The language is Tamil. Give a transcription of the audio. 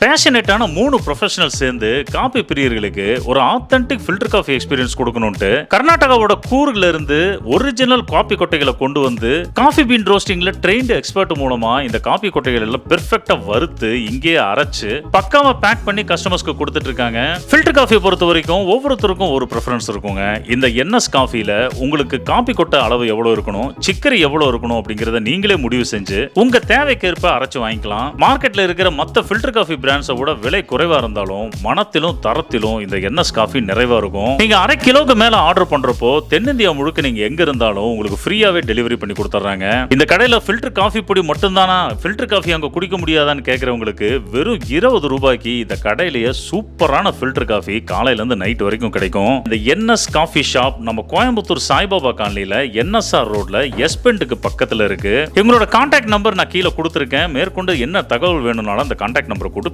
பேஷனேட்டான 3 ப்ரொஃபஷனல் சேர்ந்து காபி பிரியர்களுக்கு ஒரு ஆத்தென்டிக் ஃபில்டர் காஃபி எக்ஸ்பீரியன்ஸ் கொடுக்கணும்ட்டு கர்நாடகாவோட கூர்க்ல இருந்து ஒரிஜினல் காபி கொட்டைகளை கொண்டு வந்து காஃபி பீன் ரோஸ்டிங்ல ட்ரெயின்டு எக்ஸ்பர்ட் மூலமா இந்த காபி கொட்டைகள் எல்லாம் பெர்ஃபெக்ட்டா வறுத்து இங்கேயே அரைச்சு பக்காவா பேக் பண்ணி கஸ்டமர்ஸ்க்கு கொடுத்துட்டு இருக்காங்க. ஃபில்டர் காஃபியை பொறுத்த வரைக்கும் ஒவ்வொருத்தருக்கும் ஒரு ப்ரிஃபரன்ஸ் இருக்குங்க. இந்த என்எஸ் காஃபில உங்களுக்கு காபி கொட்டை அளவு எவ்வளவு இருக்கணும், சிக்கரி எவ்வளவு இருக்கணும் அப்படிங்கறத நீங்களே முடிவு செஞ்சு உங்க தேவைக்கேற்ப அரைச்சு வாங்கிக்கலாம். மார்க்கெட்ல இருக்கிற மத்த ஃபில்டர் காஃபி பிராண்ட்ஸை விட விலை குறைவா இருந்தாலும் மனத்திலும் தரத்திலும் இந்த என்எஸ் காஃபி நிறைவா இருக்கும். நீங்க அரை கிலோக்கு மேல ஆர்டர் பண்றப்போ தென்னிந்தியா முழுக்க நீங்க எங்க இருந்தாலும் உங்களுக்கு ஃப்ரீயாவே டெலிவரி பண்ணி கொடுத்துறாங்க. இந்த கடையில ஃபில்டர் காஃபி பொடி மட்டும்தானா, ஃபில்டர் காஃபி அங்க குடிக்க முடியாதான்னு கேட்கறவங்களுக்கு வெறும் 20 ரூபாய்க்கு இந்த கடையிலேயே சூப்பரான ஃபில்டர் காஃபி காலையில இருந்து நைட் வரைக்கும் கிடைக்கும். இந்த என்எஸ் காஃபி ஷாப் நம்ம கோயம்புத்தூர் சாய்பாபா காலனில என்எஸ்ஆர் ரோட்ல எஸ்பெண்டுக்கு பக்கத்துல இருக்கு. எங்களோட கான்டாக்ட் நம்பர் நான் கீழே கொடுத்துருக்கேன். மேற்கொண்டு என்ன தகவல் வேணும்னாலும் அந்த கான்டாக்ட் நம்பரை கூட